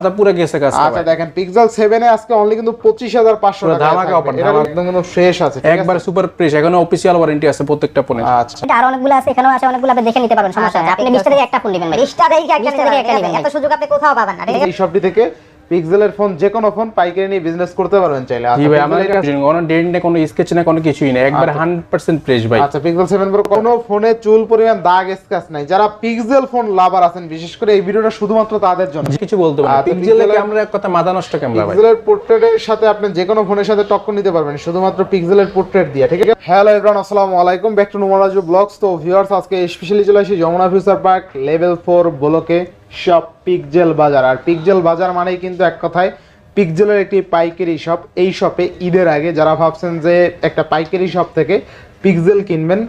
পুরো গেছে কাজ। আচ্ছা দেখেন পিক্সেল 7 এ আজকে অনলি কিন্তু 25500 টাকা ধামাকা অফার, এটা একদম কিন্তু ফ্রেশ আছে, ঠিক আছে একবার সুপার ফ্রেশ, এখনো অফিশিয়াল ওয়ারেন্টি আছে প্রত্যেকটা ফোনে। আচ্ছা এটা আরো অনেকগুলো আছে, এখানেও আছে অনেকগুলো, আপনি দেখে নিতে পারবেন, সমস্যা নেই। আপনি 20টা থেকে একটা ফোন নেবেন ভাই, 20টা থেকে একটা নেবেন, এত সুযোগ আপনি কোথাও পাবেন না। এই শপটি থেকে পিক্সেলের ফোন যে কোনো ফোন পাইকারি নিয়ে বিজনেস করতে পারবেন চাইলে। জি ভাই, আমাদের কাছে কোনো ডেন্ট নেই, কোনো স্কেচ নেই, কোনো কিছুই নেই, একবার 100% ফ্রেশ ভাই। আচ্ছা পিক্সেল 7 প্রো কোনো ফোনে চুল পরিমাণ দাগ স্ক্র্যাচ নাই। যারা পিক্সেল ফোন লাভার আছেন বিশেষ করে এই ভিডিওটা শুধুমাত্র তাদের জন্য। কিছু বলতে পারি পিক্সেলের ক্যামেরা এক কথা মাথা নষ্ট ক্যামেরা ভাই। পিক্সেলের পোর্ট্রেটের সাথে আপনি যে কোনো ফোনের সাথে টক্কর নিতে পারবেন শুধুমাত্র পিক্সেলের পোর্ট্রেট দিয়ে, ঠিক আছে। হ্যালো এভরিওয়ান, আসসালামু আলাইকুম, ব্যাক টু নোমারাজু ব্লগস। তো ভিউয়ার্স, আজকে স্পেশালি চলে আসি যমুনা ফিউচার পার্ক লেভেল 4 ব্লকে শপ পিক্সেল বাজার। আর পিক্সেল বাজার মানেই কিন্তু এক কথায় পিক্সেলের একটি পাইকারি শপ। এই শপে ঈদের আগে যারা ভাবছেন যে একটা পাইকারি শপ থেকে পিক্সেল কিনবেন,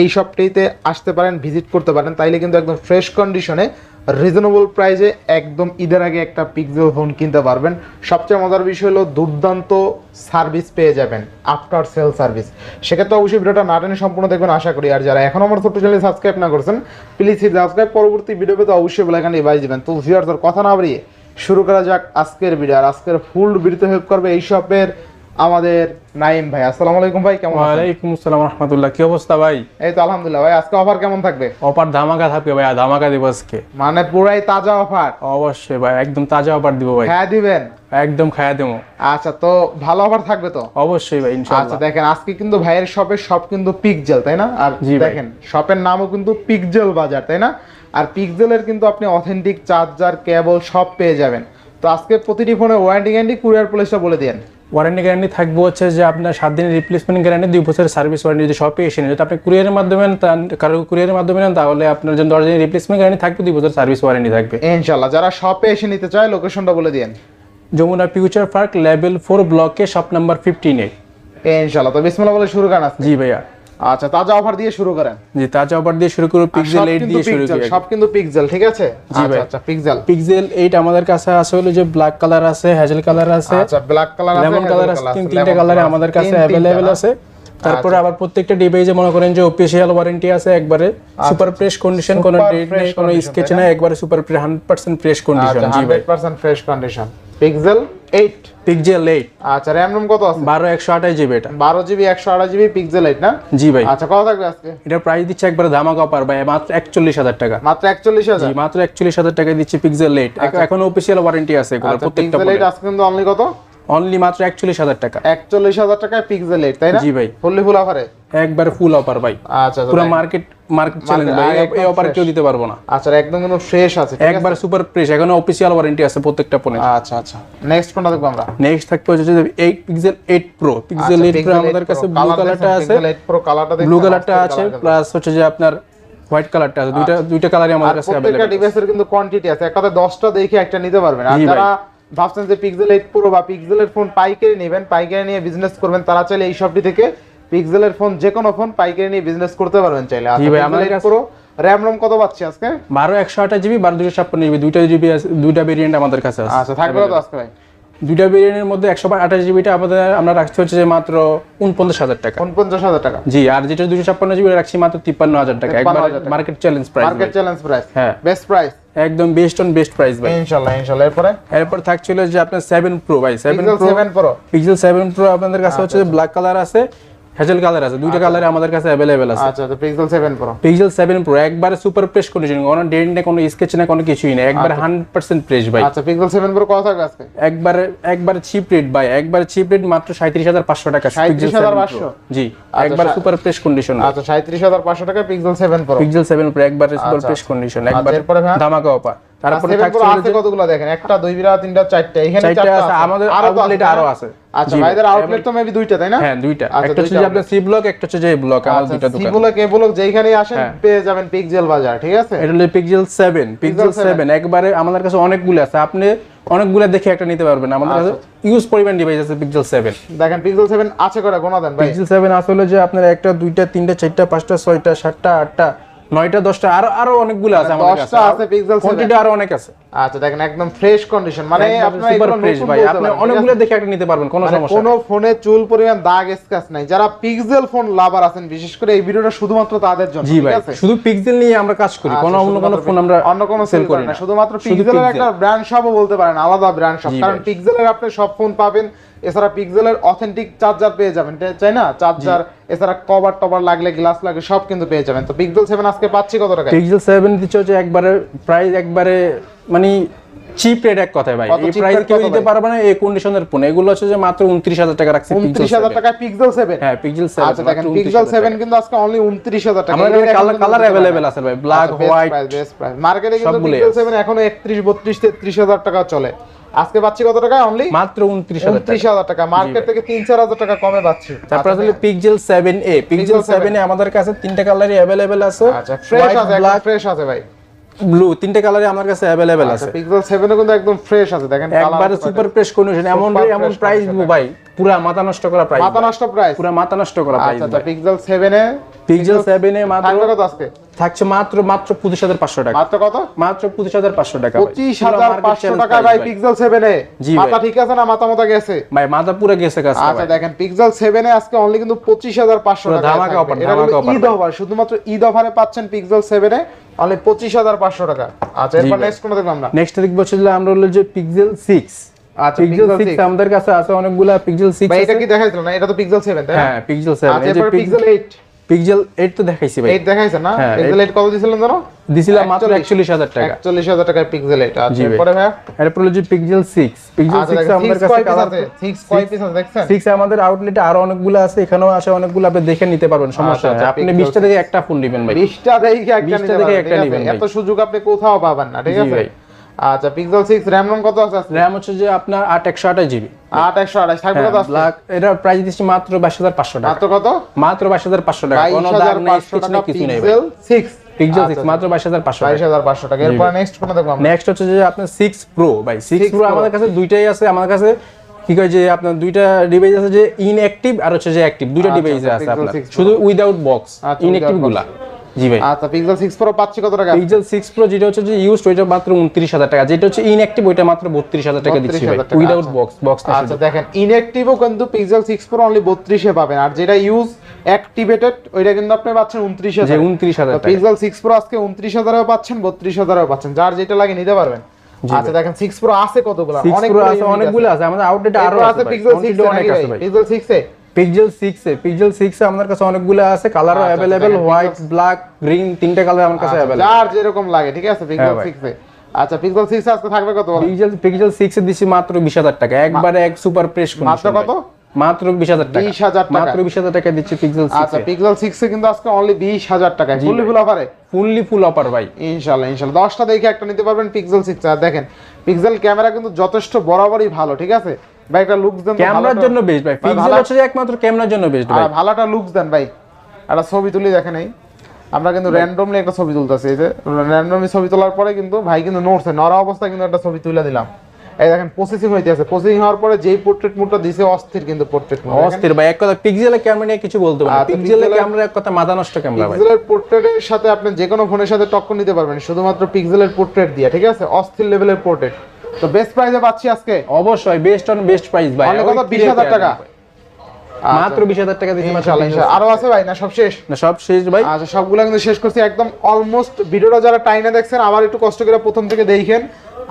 এই শপটিতে আসতে পারেন, ভিজিট করতে পারেন, তাইলে কিন্তু একদম ফ্রেশ কন্ডিশনে রিজনেবল প্রাইসে একদম ঈদের আগে একটা পিক্সেল ফোন কিনতে পারবেন। সবচেয়ে মজার বিষয় হলো দুর্দান্ত সার্ভিস পেয়ে যাবেন, আফটার সেল সার্ভিস। সেক্ষেত্রে অবশ্যই ভিডিওটা না টেনে সম্পূর্ণ দেখবেন আশা করি। আর যারা এখন আমার ছোট্ট চ্যানেল সাবস্ক্রাইব না করছেন প্লিজ সাবস্ক্রাইব, পরবর্তী ভিডিও পেতে অবশ্যই বেল আইকনে বাজিয়ে দিবেন। তো ভিউয়ার্স, আর কথা না বাড়িয়ে শুরু করা যাক আজকের ভিডিও। আর আজকের ফুল ভিডিওতে হেল্প করবে এই শপের আমাদের নাইম ভাই। আসসালামু আলাইকুম ভাই, কেমন আছেন? ওয়ালাইকুম আসসালাম রাহমাতুল্লাহ, কি অবস্থা ভাই? এই তো আলহামদুলিল্লাহ ভাই। আজকে অফার কেমন থাকবে? অফার ধামাকা থাকবে ভাই, ধামাকা দিব আজকে, মানে পুরাই তাজা অফার? অবশ্যই ভাই, একদম তাজা অফার দিব ভাই। হ্যাঁ দিবেন? একদম খায়া দেবো। আচ্ছা, তো ভালো অফার থাকবে তো? অবশ্যই ভাই, আচ্ছা ইনশাআল্লাহ। দেখেন, আজকে কিন্তু ভাইয়ের শপের সব কিন্তু পিক্সেল, তাই না? আর দেখেন শপের নামও কিন্তু পিক্সেল বাজার, তাই না? আর পিক্সেলের কিন্তু আপনি অথেন্টিক চার্জার, কেবল সব পেয়ে যাবেন। তো আজকে প্রতিটি ফোনে ওয়ারেন্টি গ্যারান্টি, কুরিয়ার প্লেসটা বলে দেন। ওয়ারেন্টি গ্যারান্টি থাকবে হচ্ছে যে আপনার 7 দিনের রিপ্লেসমেন্ট গ্যারান্টি, 2 বছরের সার্ভিস ওয়ারেন্টি। যদি শপে এসে নেন, যদি আপনি কুরিয়ারের মাধ্যমে কারো কুরিয়ারের মাধ্যমে নেন, তাহলে আপনার জন্য 10 দিনের রিপ্লেসমেন্ট গ্যারান্টি থাকবে, 2 বছরের সার্ভিস ওয়ারেন্টি থাকবে ইনশাআল্লাহ। যারা শপে এসে নিতে চায় লোকেশনটা বলে দেন। যমুনা ফিউচার পার্ক লেভেল 4 ব্লকে শপ নাম্বার 15 ইনশাআল্লাহ। তো বিসমিল্লাহ বলে শুরু করেন আজকে। জি ভাইয়া। আচ্ছা, তাজা অফার দিয়ে শুরু করেন। জি, তাজা অফার দিয়ে শুরু করব, পিক্সেল 8 দিয়ে শুরু করি। সব কিন্তু পিক্সেল, ঠিক আছে? আচ্ছা আচ্ছা, পিক্সেল 8 আমাদের কাছে আছে হলো যে ব্ল্যাক কালার আছে, হ্যাজেল কালার আছে, আচ্ছা ব্ল্যাক কালার আছে, লেমন কালার আছে, তিনটা কালারে আমাদের কাছে अवेलेबल আছে। তারপরে আবার প্রত্যেকটা ডিভাইসে মনে করেন যে অফিশিয়াল ওয়ারেন্টি আছে, একবারে সুপার ফ্রেশ কন্ডিশন, কোনো ডেট নেই, কোনো স্কেচ নাই, একবারে সুপার 100% ফ্রেশ কন্ডিশন। জি ভাই, 100% ফ্রেশ কন্ডিশন পিক্সেল 8। পিক্সেল 8। আচ্ছা, RAM ROM কত আছে? 12 128 জিবি। এটা 12 জিবি 128 জিবি পিক্সেল 8 না? জি ভাই। আচ্ছা, কত থাকবে আজকে? এটা প্রাইস দিচ্ছে একবারে ধামাকা অফার ভাই, মাত্র 41000 টাকা। মাত্র 41000? জি, মাত্র 41000 টাকা দিচ্ছি পিক্সেল 8। এখনো অফিশিয়াল ওয়ারেন্টি আছে এগুলো প্রত্যেকটা। পিক্সেল 8 আজকে কিন্তু অনলি কত? অনলি মাত্র 41000 টাকা। 41000 টাকায় পিক্সেল 8, তাই না? জি ভাই, ফুল অফারে একবারে ফুল অফার ভাই। আচ্ছা, পুরো মার্কেট চ্যালেঞ্জ ভাই, এই অফার কেউ দিতে পারবো না। আচ্ছা, একদম কিন্তু ফ্রেশ আছে, ঠিক আছে? একবারে সুপার ফ্রেশ, এখনো অফিশিয়াল ওয়ারেন্টি আছে প্রত্যেকটা ফোনে। আচ্ছা আচ্ছা, নেক্সট কোনটা দেখব আমরা? নেক্সট থাকবে হচ্ছে যে 8 পিক্সেল 8 প্রো। পিক্সেল 8 প্রো আমাদের কাছে ব্লু কালারটা আছে, পিক্সেল 8 প্রো কালারটা দেখুন, ব্লু কালারটা আছে, প্লাস হচ্ছে যে আপনার হোয়াইট কালারটা আছে। দুইটা কালারই আমাদের কাছে প্রত্যেকটা अवेलेबल। ডিভাইসের কিন্তু কোয়ান্টিটি আছে, একটা 10টা দেখে একটা নিতে পারবেন। আর যারা ভাবছেন যে পিক্সেল 8 প্রো বা পিক্সেলের ফোন পাইকারি নেবেন, পাইকারি নিয়ে বিজনেস করবেন, তারা চাইলে এই শপটি থেকে পিক্সেলের ফোন যে কোনো ফোন পাইকারি নিয়ে বিজনেস করতে পারবেন চাইলে। জি ভাই, আমাদের কাছে প্রো RAM ROM কত পাচ্ছি আজকে? 12 128 জিবি, 12 256 জিবি, দুইটা জিবি আছে, দুইটা ভেরিয়েন্ট আমাদের কাছে আছে। আচ্ছা, থাকবে কত আজকে ভাই? দুইটা ভেরিয়েন্টের মধ্যে 128 জিবিটা আমরা রাখছি হচ্ছে যে মাত্র 49000 টাকা। 49000 টাকা। জি, আর যেটা 256 জিবি রাখছি মাত্র 53000 টাকা। একবার market challenge price. Market challenge price, হ্যাঁ, বেস্ট প্রাইস, একদম বেস্ট অন বেস্ট প্রাইস ভাই। ইনশাআল্লাহ। এরপর থাকছিল যে আপনার 7 প্রো ভাই, 7 প্রো। পিক্সেল 7 প্রো আপনাদের কাছে হচ্ছে ব্ল্যাক কালার আছে, হ্যাজেল কালার আছে, দুইটা কালারে আমাদের কাছে अवेलेबल আছে। আচ্ছা, তো পিক্সেল 7 প্রো। পিক্সেল 7 প্রো একবারে সুপার ফ্রেশ কন্ডিশন, কোনো ডেন্ট নেই, কোনো স্কেচ নেই, কোনো কিছুই নেই, একবারে 100% ফ্রেশ ভাই। আচ্ছা, পিক্সেল 7 প্রো কত থাকবে আজকে? একবারে চিপ রেট ভাই, একবারে চিপ রেট মাত্র 37500 টাকা। 37500? জি, একবার সুপার ফ্রেশ কন্ডিশন। আচ্ছা, 37500 টাকা পিক্সেল 7 প্রো। পিক্সেল 7 প্রো একবারে সুপার ফ্রেশ কন্ডিশন, একবারে ধামাকা অফার। তারপরে থাকছে আছে কতগুলো দেখেন, একটা, দুইটা, তিনটা, চারটা, এখানে চারটা আছে। আমাদের আউটলেট আরো আছে। আচ্ছা, ভাইদের আউটলেট তো মেবি দুইটা, তাই না? হ্যাঁ, দুইটা। একটা হচ্ছে যে আপনার সি ব্লক, একটা হচ্ছে যে এ ব্লক, আমাদের দুইটা দোকান। সি ব্লক, এ ব্লক যেখানেই আসেন পেয়ে যাবেন পিক্সেল বাজার, ঠিক আছে? এটা হলো পিক্সেল 7 একবারে আমাদের কাছে অনেকগুলো আছে, আপনি অনেকগুলো দেখে একটা নিতে পারবেন। আমাদের কাছে ইউজ পরিমাণ ডিভাইস আছে পিক্সেল 7। দেখেন পিক্সেল 7 আছে করে গোনা দেন ভাই। পিক্সেল 7 আসলে যে আপনার একটা, দুইটা, তিনটা, চারটা, পাঁচটা, ছয়টা, সাতটা, আটটা, 9টা, 10টা, আরো অনেকগুলো আছে আমাদের কাছে। 10টা আছে পিক্সেল 7, কোয়ান্টিটি আরো অনেক আছে। আচ্ছা দেখেন একদম ফ্রেশ কন্ডিশন, মানে আপনারা সুপার এগুলো ফ্রেশ নতুন ভাই, বলতে আপনি পারেন, ঠিক অনেকগুলো আছে? দেখে একটা নিতে পারবেন, কোনো মানে সমস্যা কোনো নেই। ফোনে চুল পরিমাণ দাগ স্ক্র্যাচ নাই। যারা পিক্সেল ফোন লাভার আছেন, বিশেষ করে এই ভিডিওটা শুধুমাত্র তাদের জন্য, জি ঠিক ভাই, আছে? শুধু পিক্সেল নিয়ে আমরা কাজ করি, কোনো অন্য কোনো ফোন আমরা অন্য কোনো সেল করি না, শুধুমাত্র শুধু পিক্সেলের Pixel। একটা ব্র্যান্ড শপও বলতে পারেন, আলাদা ব্র্যান্ড শপ। জি কারণ ভাই। পিক্সেলের আপনি সব ফোন পাবেন, এছাড়া পিক্সেলের অথেন্টিক চার্জার পেয়ে যাবেন, তাই না? চার্জার, এছাড়া কভার টভার লাগলে, গ্লাস লাগলে সব কিন্তু পেয়ে যাবেন। তো পিক্সেল 7 আজকে পাচ্ছি কত টাকায়? পিক্সেল 7 দিচ্ছে হচ্ছে একবারে প্রাইস একবারে মানে চিপ রেট, এক কথায় ভাই, কত এই cheap প্রাইস rate কেউ কত দিতে ভাই? পারবে না এই কন্ডিশনের ফোন। এগুলো হচ্ছে যে মাত্র 29,000 টাকা রাখছে পিক্সেল 29,000 টাকায় পিক্সেল 7। হ্যাঁ, পিক্সেল 7। আচ্ছা দেখেন পিক্সেল 7 কিন্তু আজকে অনলি 29,000 টাকা। আমাদের কালার अवेलेबल আছে ভাই, ব্ল্যাক, হোয়াইট, বেস্ট প্রাইস। মার্কেটে কিন্তু সবগুলোই পিক্সেল আছে। 7 এখনো 31, 32, 33,000 টাকা চলে। আজকে পাচ্ছি কত টাকায়? অনলি মাত্র 29,000 টাকা। 29,000 টাকা। মার্কেট থেকে 3-4,000 টাকা কমে পাচ্ছি। তারপর আসলে পিক্সেল 7a, পিক্সেল 7a আমাদের কাছে তিনটা কালারই अवेलेबल আছে। আচ্ছা ফ্রেশ আছে, একদম ব্ল্যাক, ফ্রেশ আছে ভাই। ব্লু, তিনটা কালারই আমার কাছে अवेलेबल আচ্ছা আছে। পিক্সেল 7 কিন্তু একদম ফ্রেশ আছে, দেখেন একবারে সুপার ফ্রেশ কন্ডিশন, এমন Super এমন fresh প্রাইস condition ভাই, পুরা মাথা নষ্ট করা প্রাইস, মাথা নষ্ট প্রাইস। পুরা মাথা নষ্ট করা প্রাইস আচ্ছা ভাই। পিক্সেল 7 এ পিক্সেল 7a মাত্র থাকবে কত আজকে? থাকছে মাত্র 25,500 টাকা, মাত্র কত? মাত্র 25,500 টাকা ভাই। 25,500 টাকা ভাই পিক্সেল 7 এ। জি ভাই। মাথা ঠিক আছে না? মাথা মতো গেছে ভাই মাথা পুরো গেছে কাছে আচ্ছা দেখেন পিক্সেল 7 এ আজকে অনলি কিন্তু 25,500 পুরো টাকা ধামাকা offer, এটা ধামাকা কিন্তু offer ঈদ অফার, শুধুমাত্র ঈদ অফারে পাচ্ছেন পিক্সেল 7 এ অনলি 25,500 টাকা। আচ্ছা এরপর ভাই। নেক্সট কোন দেখব আমরা? নেক্সট দেখবো হচ্ছে যে আমরা হলো যে পিক্সেল 6। আচ্ছা পিক্সেল পিক্সেল 6 আমাদের কাছে আছে অনেকগুলা, পিক্সেল 6 ভাই এটা আছে। কি দেখাইছিল না? এটা তো পিক্সেল 7 তাই না? হ্যাঁ, পিক্সেল 7। আচ্ছা এই যে এরপর পিক্সেল 8। পিক্সেল 8 তো দেখাইছি ভাই, 8 দেখাইছেন না? হ্যাঁ, পিক্সেল 8 কত দিছিলেন জানো? দিছিলাম মাত্র 41,000 টাকা। 41,000 টাকায় পিক্সেল 8। আচ্ছা জি ভাই। এরপরে ভাই এরপর হলো যে পিক্সেল 6। পিক্সেল আচ্ছা 6 দেখেন আমাদের 6 কাছে কয় পিস কালার আছে? 6 কয় পিস আছে দেখছেন? 6 আমাদের আউটলেটে আরো অনেকগুলো আছে, এখানেও আছে অনেকগুলো, আপনি দেখে নিতে পারবেন, সমস্যা আচ্ছা, নেই। আপনি Pixel 20টা থেকে একটা ফোন নেবেন ভাই, 20টা দেখে একটা 20টা নিতে দেখে পারবেন, একটা ঠিক নিবেন আছে? ভাই। এত সুযোগ আপনি কোথাও পাবেন না, ঠিক জি আছে? ভাই। আচ্ছা পিক্সেল 6 র‍্যাম রম কত আছে আজকে? র‍্যাম হচ্ছে যে আপনার 8/128 জিবি। 8/128 থাকবে কত আজকে? ব্ল্যাক, এটা প্রাইস দিচ্ছি মাত্র 22,500 টাকা, মাত্র কত? মাত্র 22,500 টাকা। কোনো দাগ নাই, 22,500 স্কেচ টাকা নাই, কিছু নেই ভাই। পিক্সেল 6। পিক্সেল 6 মাত্র 22,500 টাকা। 22,500 টাকা। এরপর নেক্সট কোন দেখব আমরা? নেক্সট হচ্ছে যে আপনার 6 প্রো ভাই। 6 প্রো Pro। আমাদের কাছে দুইটাই আছে। আমাদের কাছে কি কয় যে আপনার দুইটা ডিভাইস আছে, যে ইনঅ্যাক্টিভ আর হচ্ছে যে অ্যাক্টিভ, দুইটা আচ্ছা, ডিভাইস আচ্ছা, আছে Pixel আপনার, 6 Pro। শুধু উইদাউট বক্স আচ্ছা, ইনঅ্যাক্টিভ without গুলা। জি ভাই। আচ্ছা পিক্সেল 6 প্রো পাচ্ছি কত টাকা? পিক্সেল 6 প্রো যেটা হচ্ছে যে ইউজড ওইটা মাত্র 29,000 টাকা, যেটা হচ্ছে ইনঅ্যাক্টিভ ওইটা মাত্র 32,000 টাকা দিচ্ছি ভাই, 32,000 টাকা, উইদাউট আচ্ছা। বক্স, বক্স না আচ্ছা দেখেন ইনঅ্যাক্টিভও কিন্তু পিক্সেল 6 প্রো অনলি 32 এ পাবেন, আর যেটা ইউজ অ্যাক্টিভেটেড ওইটা কিন্তু আপনি পাচ্ছেন 29,000। যে 29,000 টাকা। পিক্সেল 6 প্রো আজকে 29,000 এও পাচ্ছেন, 32,000 এও পাচ্ছেন, যার যেটা লাগে নিতে পারবেন। আচ্ছা দেখেন 6 প্রো আছে কতগুলো? 6 প্রো আছে অনেকগুলো আছে, আমাদের আউটলেটে আরো আছে ভাই, পিক্সেল 6 quantity অনেক আছে ভাই। পিক্সেল 6 এ পিক্সেল 6 এ আমাদের কাছে অনেকগুলো আছে, কালারও আচ্ছা, अवेलेबल, দেখেন, হোয়াইট, ব্ল্যাক, গ্রিন, তিনটা কালার আমার কাছে আচ্ছা, अवेलेबल। যার যেরকম লাগে, ঠিক আছে? পিক্সেল হ্যাঁ ভাই। 6 এ আচ্ছা পিক্সেল 6 আজকে থাকবে কত বলেন? পিক্সেল 6 এ দিছি মাত্র 20,000 টাকা, একবারে এক সুপার ফ্রেশ কন্ডিশন। মাত্র কত? মাত্র 20,000 টাকা। 20,000 টাকা। মাত্র 20,000 টাকা দিচ্ছি পিক্সেল 6 আচ্ছা এ। পিক্সেল 6 এ কিন্তু আজকে অনলি 20,000 টাকায় ফুললি ফুল অফারে। ফুল অফার ভাই। ইনশাআল্লাহ 10টা দেখে একটা নিতে পারবেন পিক্সেল 6। আর দেখেন পিক্সেল ক্যামেরা কিন্তু যথেষ্ট বরাবরই ভালো, ঠিক আছে ভাই? একটা লুকস দেন, ক্যামেরার জন্য বেস্ট ভাই, পিক্সেল হচ্ছে যে একমাত্র ক্যামেরার জন্য বেস্ট ভাই। আর ভালোটা লুকস দেন ভাই। একটা ছবি তুলি দেখেন, এই আমরা কিন্তু র্যান্ডমলি একটা ছবি তুলতেছি, এই যে র্যান্ডমলি ছবি তোলার পরে কিন্তু ভাই কিন্তু নড়ছে, নড়া অবস্থায় কিন্তু একটা ছবি তুলে দিলাম। এই দেখেন প্রসেসিং হইতেছে, প্রসেসিং হওয়ার পরে যেই পোর্ট্রেট মোডটা দিছে অস্থির, কিন্তু পোর্ট্রেট মোড অস্থির ভাই, এক কথা পিক্সেলের ক্যামেরা নিয়ে কিছু বলতে পারি না। পিক্সেলের ক্যামেরা এক কথা মাথা নষ্ট ক্যামেরা ভাই। পিক্সেলের পোর্ট্রেটের সাথে আপনি যে কোনো ফোনের সাথে টক্কর নিতে পারবেন শুধুমাত্র পিক্সেলের পোর্ট্রেট দিয়ে, ঠিক আছে? অস্থির লেভেলের পোর্ট্রেট। তো বেস্ট প্রাইসে পাচ্ছি আজকে অবশ্যই বেস্ট অন বেস্ট প্রাইস ভাই। অনলি কত? 20,000 টাকা। মাত্র 20,000 টাকা দিচ্ছি মাত্র। ইনশাআল্লাহ ইনশাআল্লাহ। আরো আছে ভাই না সব শেষ? না সব শেষ ভাই। আচ্ছা সবগুলো কিন্তু শেষ করছি একদম অলমোস্ট। ভিডিওটা যারা টাইনে দেখছেন আবার একটু কষ্ট করে প্রথম থেকে দেখেন,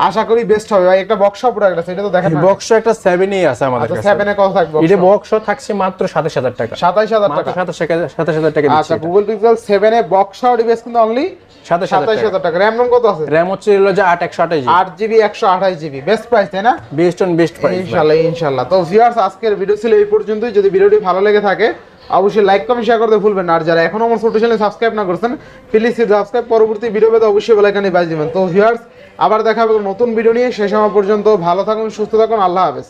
আশা করি বেস্ট হবে ভাই। একটা বক্স পুরো একটা, এটা তো দেখেন না। বক্স একটা 7 এ আছে আমাদের আচ্ছা কাছে। 7 এ কত থাকবে? এটা বক্স থাকছে মাত্র 27,000 টাকা। 27,000 মাত্র টাকা। 27,000 টাকা দিচ্ছি আচ্ছা গুগল পিক্সেল 7 এ বক্স ডিভাইস কিন্তু অনলি 27,000 টাকা। র‍্যাম রম কত আছে? র‍্যাম হচ্ছে হলো যে 8/128 GB. 8GB 128GB best price, তাই না? বেস্ট অন বেস্ট প্রাইস ইনশাআল্লাহ ইনশাআল্লাহ। তো ভিউয়ার্স আজকের ভিডিও ছিল এই পর্যন্তই। যদি ভিডিওটি ভালো লেগে থাকে অবশ্যই লাইক কমেন্ট শেয়ার করতে ভুলবেন না। আর যারা এখনো আমার ছোট চ্যানেল সাবস্ক্রাইব না করেছেন প্লিজ সাবস্ক্রাইব, পরবর্তী ভিডিও পেতে অবশ্যই বেল আইকনে বাজিয়ে দিবেন। তো ভিউয়ার্স আবার দেখা হবে নতুন ভিডিও নিয়ে, সেই সময় পর্যন্ত ভালো থাকুন, সুস্থ থাকুন, আল্লাহ হাফেজ।